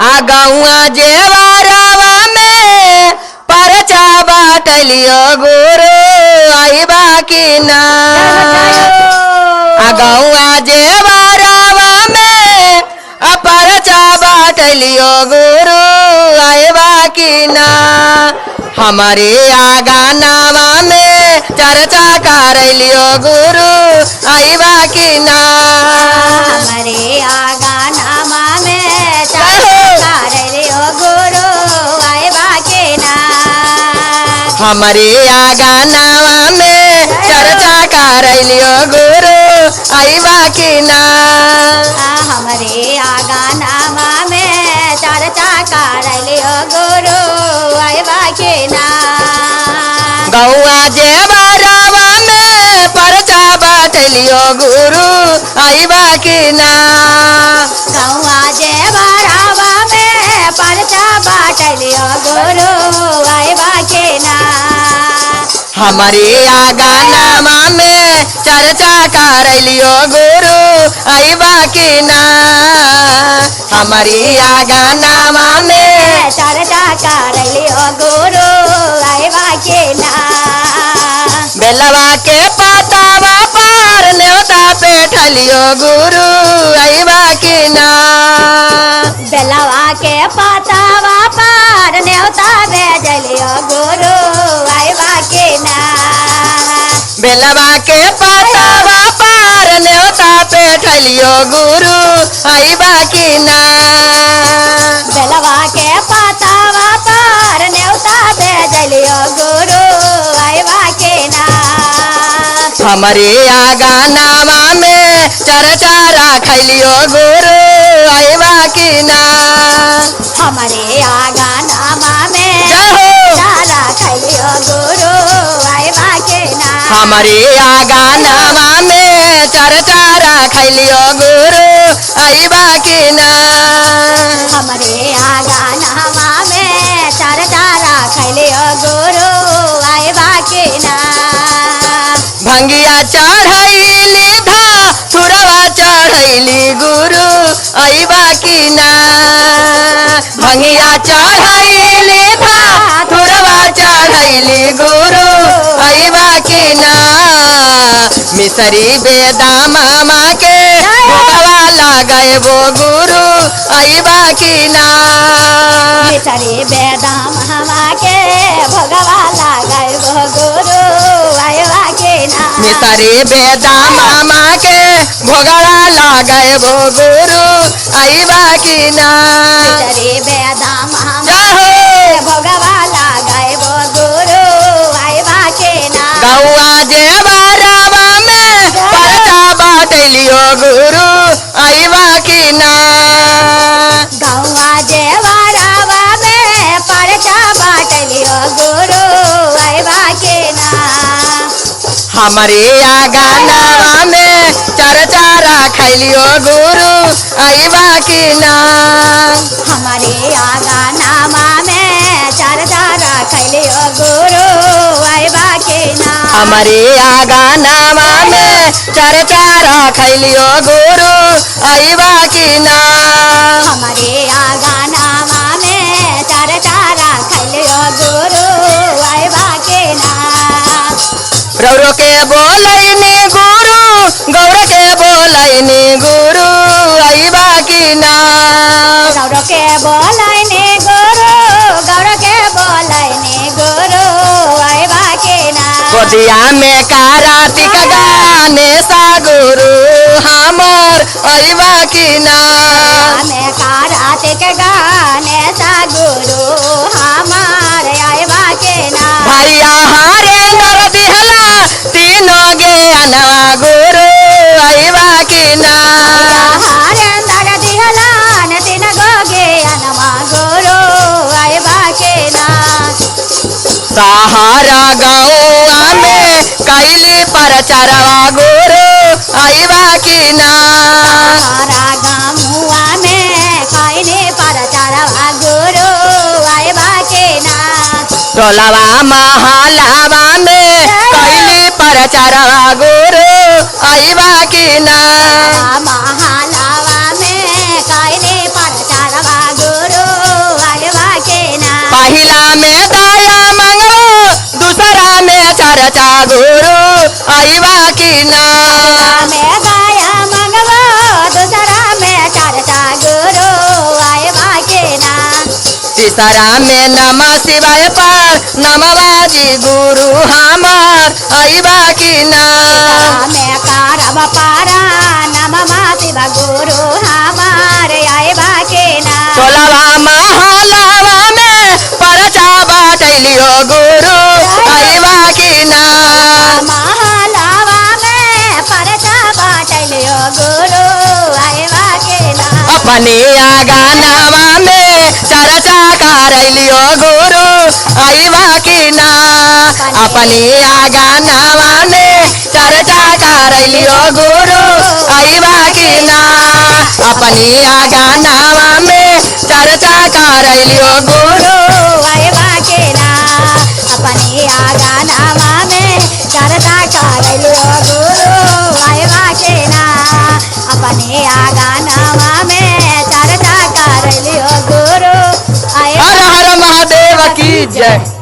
आ गौआ जेवरवा में परचा बाटलियो गुरु आइबा की ना। आ गौआ जेवरवा में परचा बाटलियो गुरु आइबा की ना। हमारे आगा नामा में चर्चा करलियो गुरु आइबा की ना। हमारे आगा नामा में चर्चा करलियो गुरु आइबा की ना। हमारे आगा नामा में चर्चा करलियो गुरु आइबा की ना। हमारे आगा नामा में चर्चा करलियो गुरु आइबा की ना। गौआ जेवरवा में परचा बाटलियो गुरु आइबा की ना। गौआ जेवरवा में परचा बाटलियो गुरु आइबा की ना। हमारे आगा नामा में चर्चा करलियो गुरु आइबा की ना। हमारे आगा नामा में चर्चा करलियो गुरु आइबा की ना। बेलवा के पतावा पर न्योता पेठलियो गुरु आइबा की ना। बेलवा के पतावा पर न्योता भेजलियो गुरु आइबा की ना। बेलवा के पतावा पर न्योता पेठलियो गुरु आइबा की ना। बेलवा के पतावा पर न्योता भेजलियो गुरु आइबा की ना। हमारे आगा नामा में चर्चा रखलियो गुरु आइबा की ना। हमारे आगा नामा में जय हो। चर्चा रखलियो गुरु आइबा की ना। हमारे आगा नामा में चर्चा रखलियो गुरु आइबा की ना। हमारे आगा नामा में चर्चा रखलियो गुरु आइबा की ना। भंगिया चढ़ैली धा थुरवा चढ़ैली गुरु आइबा की ना। भंगिया चढ़ैली धा थुरवा चढ़ैली गुरु आइबा की ना। मिसरी बेदा मामा के भोगवा लगाएबो गुरु आइबा की ना। मिसरी बेदाम हमा के भगवा लगाइबो गुरु आइबा की ना। मिसरी बेदा मामा के भोगवा लगाएबो गुरु आइबा की ना। मिसरी बेदाम हमा जय हो। के भगवा लगाइबो गुरु आइबा की ना। गौआ जेवरवा में परचा बाटलियो गुरु आइबा की ना। गौआ जेवरवा में परचा बाटलियो गुरु आइबा की ना। हमारे आगा नामा में चर्चा रखलियो गुरु आइबा की ना। हमारे आगा नामा में चर्चा रखलियो गुरु आइबा की ना। हमारे आगा नामा में चर्चा रखलियो गुरु आइबा की ना। हमारे आगा नामा में चर्चा रखलियो गुरु आइबा की ना। रौरो के बोलैनी गुरु गौर के बोलैनी गुरु आइबा की ना। गौर के बोलैनी गुरु गौर के बोलैनी गुरु आइबा की ना। गोदिया में कार्तिक गाने सा गुरु हमर आइबा की ना। में कार्तिक गाने सा गुरु हमार आइबा की ना। भैया हारे नर दिहला तीनों ज्ञानवा गुरु आइबा की ना। हरेंदर दिहलान तीन गोगे अनमा गुरु आइबा की ना। सहारा गौआ में कैली परचरवा गुरु आइबा की ना। हमारा गामुआ में खैने पर चढ़वा गुरु आइबा की ना। टोलवा महलावा में कैली परचरवा गुरु आइबा की ना। महालावा में खैने पर चढ़वा गुरु गुरु आईबा की ना। में गाया मंगवा दूसरा में चर्चा गुरु आईबा के ना। तीसरा में नमः शिवाय पर नमवाजी गुरु हमार आईबा की ना। में कारब पारा नमः शिव गुरु हमारे आईबा के ना। 16वां महलावा में परचा बाटलियो गुरु आईबा की ना। महालावा में परचा बाटलियो गुरु आईबा के ना। अपने आगानावा में चर्चा करलियो गुरु आईबा की ना। अपने आगानावा में चर्चा करलियो गुरु आईबा की ना। अपने आगानावा में चर्चा करलियो गुरु आईबा के ना। अपने आगानावा में चर्चा करलियो गुरु आईबा के ना। अपने आगानावा में चर्चा करलियो गुरु हर हर महादेव की जय।